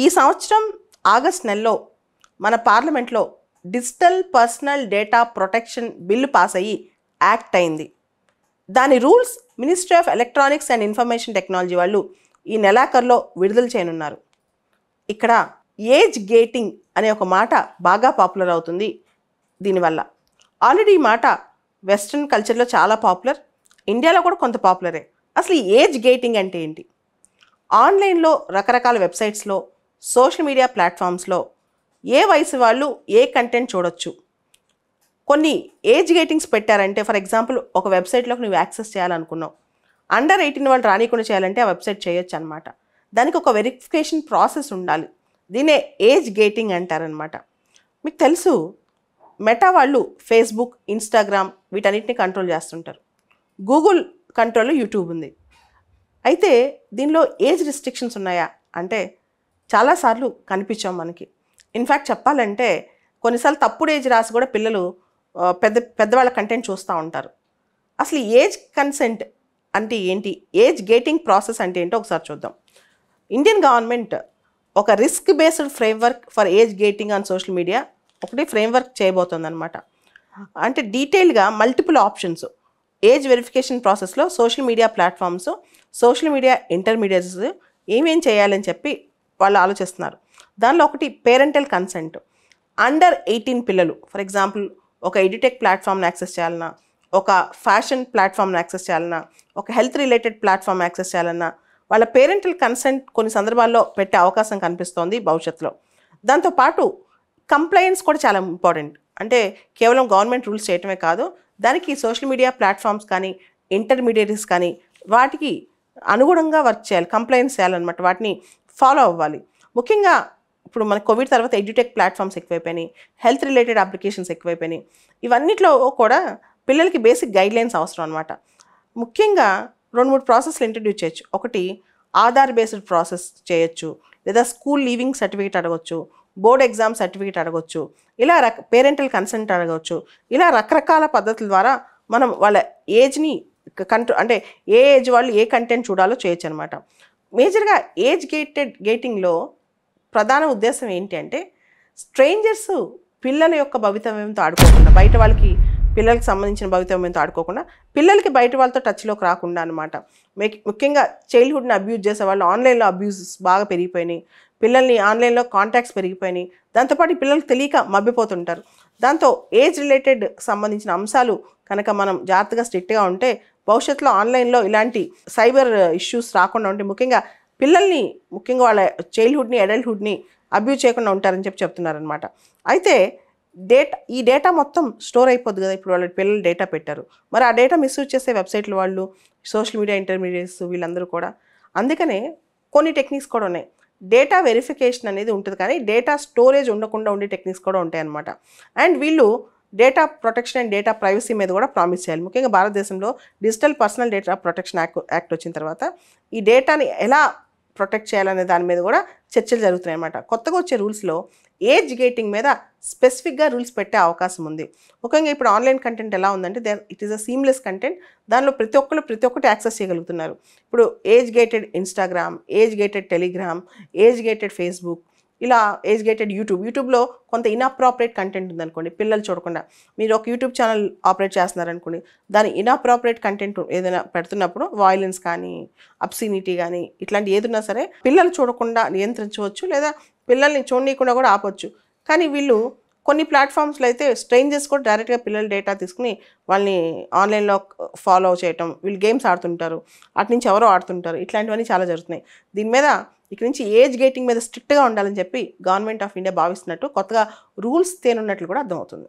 ఈ సంవత్సరం ఆగస్ట్ నెలలో మన పార్లమెంట్లో digital personal data protection bill pass అయ్యి యాక్ట్ అయింది. దాని rules ministry of electronics and information technology వాళ్ళు ఈ నెలాఖరులో విడుదల చేయనున్నారు. ఇక్కడ ఏజ్ గేటింగ్ అనే ఒక మాట బాగా పాపులర్ అవుతుంది దీనివల్ల. ఆల్రెడీ ఈ మాట వెస్ట్రన్ కల్చర్లో చాలా పాపులర్, ఇండియాలో కూడా కొంత పాపులరే. అసలు ఈ ఏజ్ గేటింగ్ అంటే ఏంటి? ఆన్లైన్లో రకరకాల వెబ్సైట్స్లో, సోషల్ మీడియా ప్లాట్ఫామ్స్లో ఏ వయసు వాళ్ళు ఏ కంటెంట్ చూడొచ్చు. కొన్ని ఏజ్ గేటింగ్స్ పెట్టారంటే, ఫర్ ఎగ్జాంపుల్ ఒక వెబ్సైట్లోకి నువ్వు యాక్సెస్ చేయాలనుకున్నావు, అండర్ 18 వాళ్ళు రానికుండా చేయాలంటే ఆ వెబ్సైట్ చేయొచ్చు అనమాట. దానికి ఒక వెరిఫికేషన్ ప్రాసెస్ ఉండాలి. దీనే ఏజ్ గేటింగ్ అంటారనమాట. మీకు తెలుసు, మెటా వాళ్ళు ఫేస్బుక్, ఇన్స్టాగ్రామ్ వీటన్నిటిని కంట్రోల్ చేస్తుంటారు. గూగుల్ కంట్రోల్లో యూట్యూబ్ ఉంది. అయితే దీనిలో ఏజ్ రిస్ట్రిక్షన్స్ ఉన్నాయా అంటే చాలాసార్లు కనిపించాం మనకి. ఇన్ఫ్యాక్ట్ చెప్పాలంటే కొన్నిసార్లు తప్పుడు ఏజ్ రాసి కూడా పిల్లలు పెద్దవాళ్ళ కంటెంట్ చూస్తూ ఉంటారు. అసలు ఏజ్ కన్సెంట్ అంటే ఏంటి, ఏజ్ గేటింగ్ ప్రాసెస్ అంటే ఏంటో ఒకసారి చూద్దాం. ఇండియన్ గవర్నమెంట్ ఒక risk based framework for age gating on social media ఒకటి ఫ్రేమ్వర్క్ చేయబోతుంది అనమాట. అంటే డీటెయిల్గా మల్టిపుల్ ఆప్షన్స్ ఏజ్ వెరిఫికేషన్ ప్రాసెస్లో social media platforms, social media intermediates ఏమేం చేయాలని చెప్పి వాళ్ళు ఆలోచిస్తున్నారు. దానిలో ఒకటి పేరెంటల్ కన్సెంట్. అండర్ 18 పిల్లలు, ఫర్ ఎగ్జాంపుల్ ఒక ఎడ్యుటెక్ ప్లాట్ఫామ్ని యాక్సెస్ చేయాలన్నా, ఒక ఫ్యాషన్ ప్లాట్ఫామ్ని యాక్సెస్ చేయాలన్నా, ఒక హెల్త్ రిలేటెడ్ ప్లాట్ఫామ్ యాక్సెస్ చేయాలన్నా వాళ్ళ పేరెంటల్ కన్సెంట్ కొన్ని సందర్భాల్లో పెట్టే అవకాశం కనిపిస్తోంది భవిష్యత్తులో. దాంతోపాటు కంప్లైన్స్ కూడా చాలా ఇంపార్టెంట్. అంటే కేవలం గవర్నమెంట్ రూల్స్ చేయటమే కాదు, దానికి సోషల్ మీడియా ప్లాట్ఫామ్స్ కానీ ఇంటర్మీడియట్స్ కానీ వాటికి అనుగుణంగా వర్క్ చేయాలి, కంప్లైంట్స్ చేయాలన్నమాట, వాటిని ఫాలో అవ్వాలి. ముఖ్యంగా ఇప్పుడు మన కోవిడ్ తర్వాత ఎడ్యుటెక్ ప్లాట్ఫామ్స్ ఎక్కువైపోయినాయి, హెల్త్ రిలేటెడ్ అప్లికేషన్స్ ఎక్కువైపోయినాయి. ఇవన్నిట్లో కూడా పిల్లలకి బేసిక్ గైడ్లైన్స్ అవసరం అనమాట. ముఖ్యంగా 2-3 ప్రాసెస్లు ఇంట్రడ్యూస్ చేయొచ్చు. ఒకటి ఆధార్ బేస్డ్ ప్రాసెస్ చేయొచ్చు, లేదా స్కూల్ లీవింగ్ సర్టిఫికేట్ అడగొచ్చు, బోర్డ్ ఎగ్జామ్ సర్టిఫికేట్ అడగొచ్చు, ఇలా పేరెంటల్ కన్సెంట్ అడగవచ్చు. ఇలా రకరకాల పద్ధతుల ద్వారా మనం వాళ్ళ ఏజ్ని అంటే ఏ ఏజ్ వాళ్ళు ఏ కంటెంట్ చూడాలో చేయొచ్చు అనమాట. మేజర్గా ఏజ్ గేటింగ్లో ప్రధాన ఉద్దేశం ఏంటి అంటే స్ట్రేంజర్స్ పిల్లల యొక్క భవితవ్యంతో ఆడుకోకుండా, బయట వాళ్ళకి పిల్లలకి సంబంధించిన భవితవ్యంతో ఆడుకోకుండా, పిల్లలకి బయట వాళ్ళతో టచ్లోకి రాకుండా అనమాట. ముఖ్యంగా చైల్డ్హుడ్ని అబ్యూజ్ చేసే వాళ్ళు, ఆన్లైన్లో అబ్యూజెస్ బాగా పెరిగిపోయినాయి, పిల్లల్ని ఆన్లైన్లో కాంటాక్ట్స్ పెరిగిపోయినాయి, దాంతోపాటు పిల్లలకి తెలియక మభ్యపోతుంటారు. దాంతో ఏజ్ రిలేటెడ్ సంబంధించిన అంశాలు కనుక మనం జాగ్రత్తగా స్ట్రిక్ట్గా ఉంటే భవిష్యత్తులో ఆన్లైన్లో ఇలాంటి సైబర్ ఇష్యూస్ రాకుండా ఉంటే ముఖ్యంగా పిల్లల్ని, ముఖ్యంగా వాళ్ళ చైల్డ్హుడ్ని అడల్ట్హుడ్ని అబ్యూజ్ చేయకుండా ఉంటారని చెప్తున్నారనమాట. అయితే ఈ డేటా మొత్తం స్టోర్ అయిపోద్ది కదా. ఇప్పుడు వాళ్ళ పిల్లలు డేటా పెట్టారు, మరి ఆ డేటా మిస్యూజ్ చేసే వెబ్సైట్లు వాళ్ళు, సోషల్ మీడియా ఇంటర్మీడియట్స్ వీళ్ళందరూ కూడా. అందుకనే కొన్ని టెక్నిక్స్ కూడా ఉన్నాయి. డేటా వెరిఫికేషన్ అనేది ఉంటుంది, కానీ డేటా స్టోరేజ్ ఉండకుండా ఉండే టెక్నిక్స్ కూడా ఉంటాయన్నమాట. అండ్ వీళ్ళు data protection and data privacy మీద కూడా ప్రామిస్ చేయాలి. ముఖ్యంగా భారతదేశంలో digital personal data protection act వచ్చిన తర్వాత ఈ డేటాని ఎలా ప్రొటెక్ట్ చేయాలనే దాని మీద కూడా చర్చలు జరుగుతున్నాయి అన్నమాట. కొత్తగా వచ్చే రూల్స్లో ఏజ్ గేటింగ్ మీద స్పెసిఫిక్గా రూల్స్ పెట్టే అవకాశం ఉంది. ముఖ్యంగా ఇప్పుడు ఆన్లైన్ కంటెంట్ ఎలా ఉందంటే it is a seamless content. దానిలో ప్రతి ఒక్కటి యాక్సెస్ చేయగలుగుతున్నారు. ఇప్పుడు age gated Instagram, age gated Telegram, age gated Facebook, ఇలా ఏజ్ గేటెడ్ యూట్యూబ్లో కొంత ఇన్అప్రాపరేట్ కంటెంట్ ఉందనుకోండి, పిల్లలు చూడకుండా మీరు ఒక యూట్యూబ్ ఛానల్ ఆపరేట్ చేస్తున్నారనుకోండి, దాని ఇన్అప్రాపరేట్ కంటెంట్ ఏదైనా పెడుతున్నప్పుడు వాయిలెన్స్ కానీ అబ్సినిటీ కానీ ఇట్లాంటి ఏదున్నా సరే పిల్లలు చూడకుండా నియంత్రించవచ్చు, లేదా పిల్లల్ని చూడనీయకుండా కూడా ఆపొచ్చు. కానీ వీళ్ళు కొన్ని ప్లాట్ఫామ్స్లో అయితే స్ట్రేంజర్స్ కూడా డైరెక్ట్గా పిల్లల డేటా తీసుకుని వాళ్ళని ఆన్లైన్లో ఫాలో చేయటం, వీళ్ళు గేమ్స్ ఆడుతుంటారు, అటు నుంచి ఎవరో ఆడుతుంటారు, ఇట్లాంటివన్నీ చాలా జరుగుతున్నాయి. దీని మీద ఇక్కడి నుంచి ఏజ్ గేటింగ్ మీద స్ట్రిక్ట్గా ఉండాలని చెప్పి గవర్నమెంట్ ఆఫ్ ఇండియా భావిస్తున్నట్టు కొత్తగా రూల్స్ తేనున్నట్లు కూడా అర్థమవుతుంది.